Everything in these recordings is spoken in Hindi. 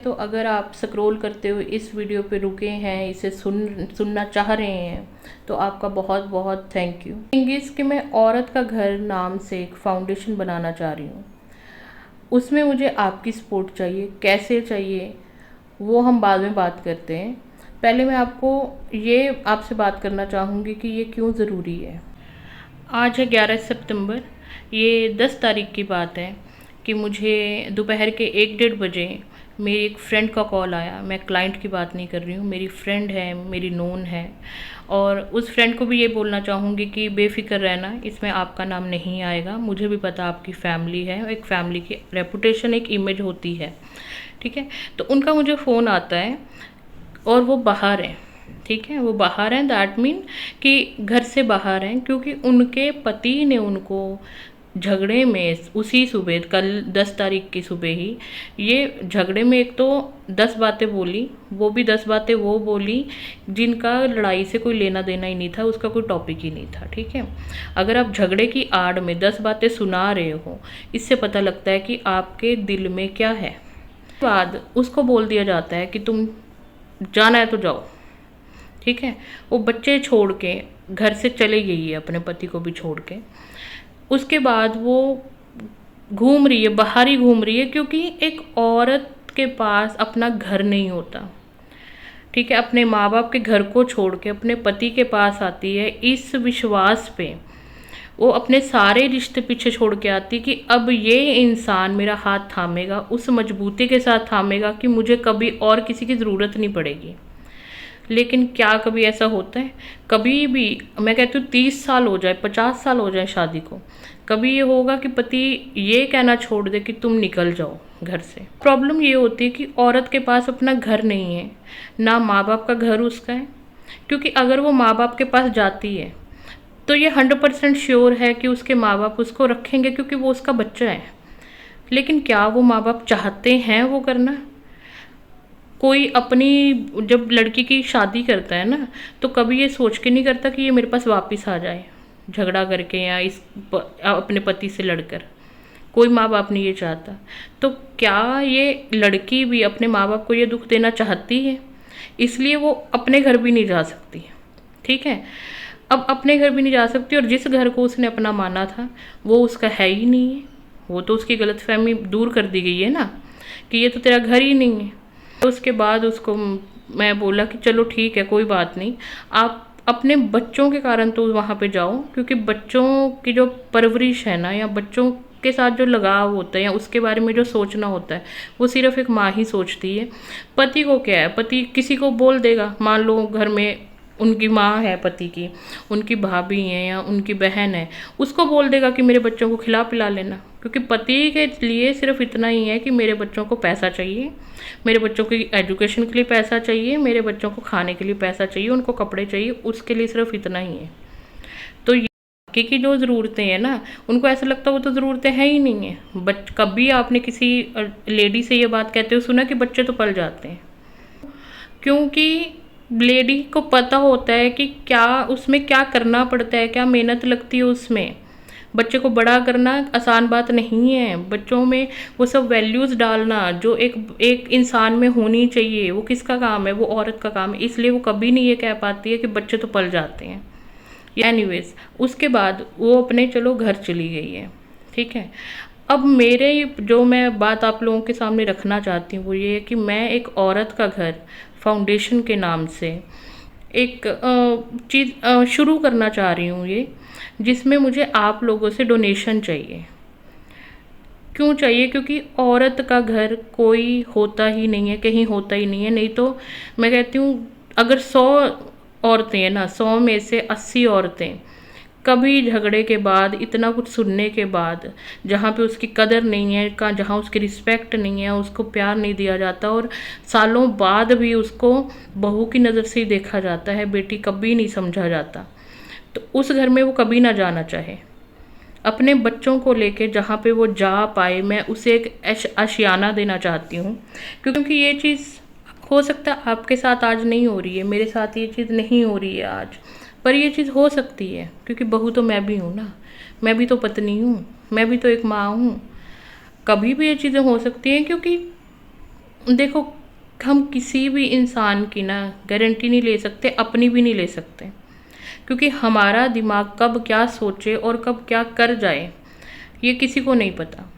तो अगर आप स्क्रॉल करते हुए इस वीडियो पे रुके हैं, इसे सुनना चाह रहे हैं, तो आपका बहुत बहुत थैंक यू। थिंग इज़ कि मैं औरत का घर नाम से एक फाउंडेशन बनाना चाह रही हूँ। उसमें मुझे आपकी सपोर्ट चाहिए। कैसे चाहिए वो हम बाद में बात करते हैं। पहले मैं आपसे बात करना चाहूँगी कि ये क्यों ज़रूरी है। आज है 11 सितंबर। ये 10 तारीख की बात है कि मुझे दोपहर के 1-1:30 बजे मेरी एक फ्रेंड का कॉल आया। मैं क्लाइंट की बात नहीं कर रही हूँ, मेरी फ्रेंड है, मेरी नोन है। और उस फ्रेंड को भी ये बोलना चाहूँगी कि बेफ़िक्र रहना, इसमें आपका नाम नहीं आएगा। मुझे भी पता आपकी फैमिली है, एक फैमिली की रेपुटेशन, एक इमेज होती है, ठीक है। तो उनका मुझे फ़ोन आता है और वो बाहर हैं, ठीक है। वो बाहर हैं, दैट मीन कि घर से बाहर हैं, क्योंकि उनके पति ने उनको झगड़े में उसी सुबह, कल 10 तारीख की सुबह ही, ये झगड़े में एक तो 10 बातें बोली, वो भी 10 बातें वो बोली जिनका लड़ाई से कोई लेना देना ही नहीं था, उसका कोई टॉपिक ही नहीं था, ठीक है। अगर आप झगड़े की आड़ में 10 बातें सुना रहे हो, इससे पता लगता है कि आपके दिल में क्या है। बाद उसको बोल दिया जाता है कि तुम जाना है तो जाओ, ठीक है। वो बच्चे छोड़ के घर से चले गई है, अपने पति को भी छोड़ के। उसके बाद वो घूम रही है, बाहर ही घूम रही है, क्योंकि एक औरत के पास अपना घर नहीं होता, ठीक है। अपने माँ बाप के घर को छोड़ के अपने पति के पास आती है, इस विश्वास पे वो अपने सारे रिश्ते पीछे छोड़ के आती कि अब ये इंसान मेरा हाथ थामेगा, उस मजबूती के साथ थामेगा कि मुझे कभी और किसी की ज़रूरत नहीं पड़ेगी। लेकिन क्या कभी ऐसा होता है? कभी भी, मैं कहती हूँ 30 साल हो जाए, 50 साल हो जाए शादी को, कभी ये होगा कि पति ये कहना छोड़ दे कि तुम निकल जाओ घर से। प्रॉब्लम ये होती है कि औरत के पास अपना घर नहीं है, ना माँ बाप का घर उसका है। क्योंकि अगर वो माँ बाप के पास जाती है तो ये 100% श्योर है कि उसके माँ बाप उसको रखेंगे, क्योंकि वो उसका बच्चा है। लेकिन क्या वो माँ बाप चाहते हैं वो करना? कोई अपनी, जब लड़की की शादी करता है ना, तो कभी ये सोच के नहीं करता कि ये मेरे पास वापस आ जाए झगड़ा करके या अपने पति से लड़कर। कोई माँ बाप नहीं ये चाहता। तो क्या ये लड़की भी अपने माँ बाप को ये दुख देना चाहती है? इसलिए वो अपने घर भी नहीं जा सकती, ठीक है। अब अपने घर भी नहीं जा सकती, और जिस घर को उसने अपना माना था वो उसका है ही नहीं है। वो तो उसकी गलतफहमी दूर कर दी गई है ना, कि ये तो तेरा घर ही नहीं है। तो उसके बाद उसको मैं बोला कि चलो ठीक है, कोई बात नहीं, आप अपने बच्चों के कारण तो वहाँ पे जाओ, क्योंकि बच्चों की जो परवरिश है ना, या बच्चों के साथ जो लगाव होता है, या उसके बारे में जो सोचना होता है, वो सिर्फ एक माँ ही सोचती है। पति को क्या है, पति किसी को बोल देगा। मान लो घर में उनकी माँ है पति की, उनकी भाभी है या उनकी बहन है, उसको बोल देगा कि मेरे बच्चों को खिला पिला लेना। क्योंकि पति के लिए सिर्फ इतना ही है कि मेरे बच्चों को पैसा चाहिए, मेरे बच्चों की एजुकेशन के लिए पैसा चाहिए, मेरे बच्चों को खाने के लिए पैसा चाहिए, उनको कपड़े चाहिए, उसके लिए सिर्फ इतना ही है। तो ये बाकी की जो ज़रूरतें हैं ना, उनको ऐसा लगता है वो तो ज़रूरतें हैं ही नहीं है। कभी आपने किसी लेडी से ये बात कहते हुए सुना कि बच्चे तो पल जाते हैं? क्योंकि लेडी को पता होता है कि क्या उसमें क्या करना पड़ता है, क्या मेहनत लगती है उसमें। बच्चे को बड़ा करना आसान बात नहीं है। बच्चों में वो सब वैल्यूज़ डालना जो एक इंसान में होनी चाहिए, वो किसका काम है? वो औरत का काम है। इसलिए वो कभी नहीं ये कह पाती है कि बच्चे तो पल जाते हैं। एनीवेज, उसके बाद वो अपने चलो घर चली गई है, ठीक है। अब मेरे जो मैं बात आप लोगों के सामने रखना चाहती हूँ वो ये है कि मैं एक औरत का घर फाउंडेशन के नाम से एक चीज़ शुरू करना चाह रही हूँ, ये जिसमें मुझे आप लोगों से डोनेशन चाहिए। क्यों चाहिए? क्योंकि औरत का घर कोई होता ही नहीं है, कहीं होता ही नहीं है। नहीं तो मैं कहती हूँ अगर 100 औरतें हैं ना, 100 में से 80 औरतें कभी झगड़े के बाद, इतना कुछ सुनने के बाद, जहाँ पे उसकी कदर नहीं है, का जहाँ उसकी रिस्पेक्ट नहीं है, उसको प्यार नहीं दिया जाता, और सालों बाद भी उसको बहू की नज़र से ही देखा जाता है, बेटी कभी नहीं समझा जाता, तो उस घर में वो कभी ना जाना चाहे। अपने बच्चों को लेके जहाँ पे वो जा पाए, मैं उसे एक आशियाना देना चाहती हूँ। क्योंकि ये चीज़ हो सकता है आपके साथ आज नहीं हो रही है, मेरे साथ ये चीज़ नहीं हो रही है आज, पर ये चीज़ हो सकती है। क्योंकि बहू तो मैं भी हूँ ना, मैं भी तो पत्नी हूँ, मैं भी तो एक माँ हूँ। कभी भी ये चीज़ें हो सकती हैं, क्योंकि देखो, हम किसी भी इंसान की ना गारंटी नहीं ले सकते, अपनी भी नहीं ले सकते, क्योंकि हमारा दिमाग कब क्या सोचे और कब क्या कर जाए ये किसी को नहीं पता।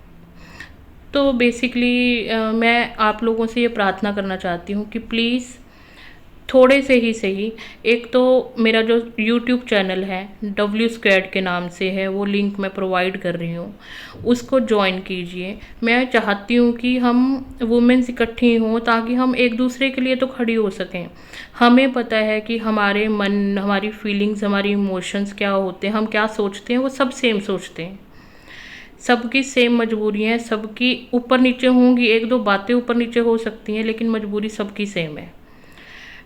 तो बेसिकली मैं आप लोगों से ये प्रार्थना करना चाहती हूँ कि प्लीज़ थोड़े से ही सही, एक तो मेरा जो यूट्यूब चैनल है W² के नाम से है, वो लिंक मैं प्रोवाइड कर रही हूँ, उसको ज्वाइन कीजिए। मैं चाहती हूँ कि हम वुमेन्स इकट्ठी हों ताकि हम एक दूसरे के लिए तो खड़ी हो सकें। हमें पता है कि हमारे मन, हमारी फीलिंग्स, हमारी इमोशंस क्या होते हैं, हम क्या सोचते हैं, वो सब सेम सोचते हैं। सबकी सेम मजबूरियाँ हैं, सबकी ऊपर नीचे होंगी, एक दो बातें ऊपर नीचे हो सकती हैं, लेकिन मजबूरी सबकी सेम है।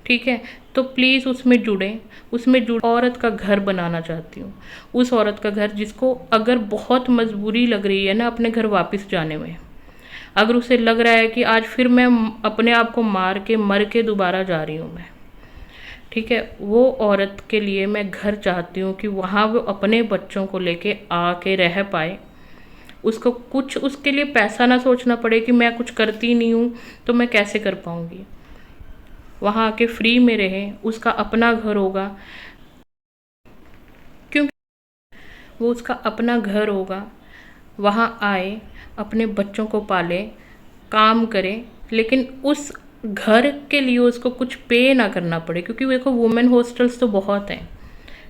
ठीक है, तो प्लीज़ उसमें जुड़ें, उसमें जुड़ औरत का घर बनाना चाहती हूँ। उस औरत का घर जिसको अगर बहुत मजबूरी लग रही है ना अपने घर वापस जाने में, अगर उसे लग रहा है कि आज फिर मैं अपने आप को मार के मर के दोबारा जा रही हूँ मैं, ठीक है, वो औरत के लिए मैं घर चाहती हूँ कि वहाँ वो अपने बच्चों को लेके आके रह पाए। उसको कुछ उसके लिए पैसा ना सोचना पड़े कि मैं कुछ करती नहीं हूँ तो मैं कैसे कर पाऊँगी। वहाँ आके फ्री में रहे, उसका अपना घर होगा, क्योंकि वो उसका अपना घर होगा, वहाँ आए, अपने बच्चों को पाले, काम करे, लेकिन उस घर के लिए उसको कुछ पे ना करना पड़े, क्योंकि देखो वुमेन हॉस्टल्स तो बहुत हैं,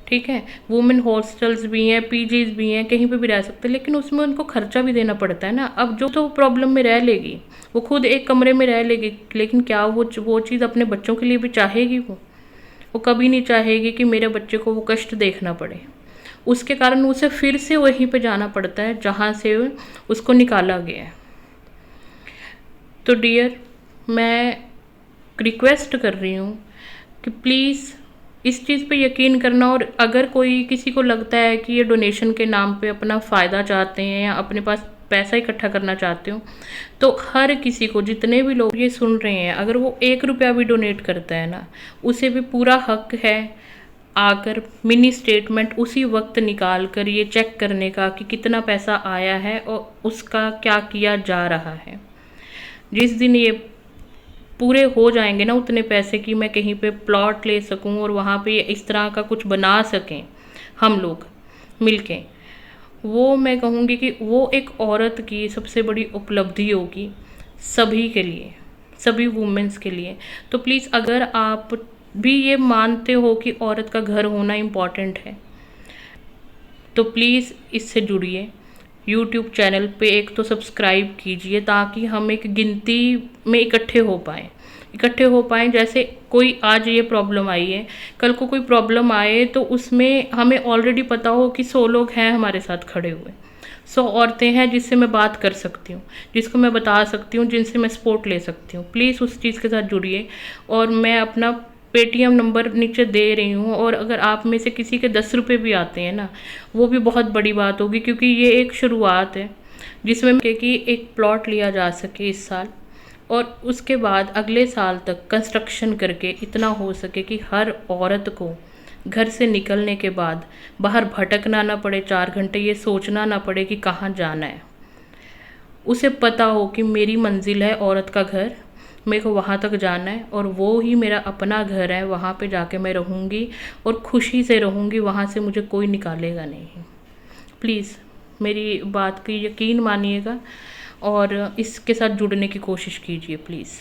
ठीक है, वुमेन हॉस्टल्स भी हैं, पीजीज भी हैं, कहीं पे भी रह सकते हैं, लेकिन उसमें उनको खर्चा भी देना पड़ता है ना। अब जो तो प्रॉब्लम में रह लेगी, वो खुद एक कमरे में रह लेगी, लेकिन क्या वो चीज़ अपने बच्चों के लिए भी चाहेगी? वो कभी नहीं चाहेगी कि मेरे बच्चे को वो कष्ट देखना पड़े। उसके कारण उसे फिर से वहीं पे जाना पड़ता है जहाँ से उसको निकाला गया है। तो डियर, मैं रिक्वेस्ट कर रही हूँ कि प्लीज़ इस चीज़ पे यकीन करना, और अगर कोई किसी को लगता है कि ये डोनेशन के नाम पे अपना फ़ायदा चाहते हैं या अपने पास पैसा इकट्ठा करना चाहते हो, तो हर किसी को, जितने भी लोग ये सुन रहे हैं, अगर वो 1 रुपया भी डोनेट करता है ना, उसे भी पूरा हक है आकर मिनी स्टेटमेंट उसी वक्त निकाल कर ये चेक करने का कि कितना पैसा आया है और उसका क्या किया जा रहा है। जिस दिन ये पूरे हो जाएंगे ना उतने पैसे कि मैं कहीं पे प्लॉट ले सकूं और वहाँ पे इस तरह का कुछ बना सकें हम लोग मिलके, वो मैं कहूँगी कि वो एक औरत की सबसे बड़ी उपलब्धि होगी सभी के लिए, सभी वुमेन्स के लिए। तो प्लीज़ अगर आप भी ये मानते हो कि औरत का घर होना इम्पॉर्टेंट है, तो प्लीज़ इससे जुड़िए। यूट्यूब चैनल पे एक तो सब्सक्राइब कीजिए ताकि हम एक गिनती में इकट्ठे हो पाएँ। जैसे कोई आज ये प्रॉब्लम आई है, कल को कोई प्रॉब्लम आए तो उसमें हमें ऑलरेडी पता हो कि 100 लोग हैं हमारे साथ खड़े हुए, 100 औरतें हैं जिससे मैं बात कर सकती हूँ, जिसको मैं बता सकती हूँ, जिनसे मैं सपोर्ट ले सकती हूँ। प्लीज़ उस चीज़ के साथ जुड़िए, और मैं अपना पेटीएम नंबर नीचे दे रही हूँ, और अगर आप में से किसी के 10 रुपये भी आते हैं ना, वो भी बहुत बड़ी बात होगी, क्योंकि ये एक शुरुआत है जिसमें कि एक प्लॉट लिया जा सके इस साल, और उसके बाद अगले साल तक कंस्ट्रक्शन करके इतना हो सके कि हर औरत को घर से निकलने के बाद बाहर भटकना ना पड़े, 4 घंटे ये सोचना ना पड़े कि कहाँ जाना है। उसे पता हो कि मेरी मंजिल है औरत का घर, मेरे को वहाँ तक जाना है, और वो ही मेरा अपना घर है, वहाँ पे जाके मैं रहूँगी और खुशी से रहूँगी, वहाँ से मुझे कोई निकालेगा नहीं। प्लीज़ मेरी बात की यकीन मानिएगा और इसके साथ जुड़ने की कोशिश कीजिए प्लीज़।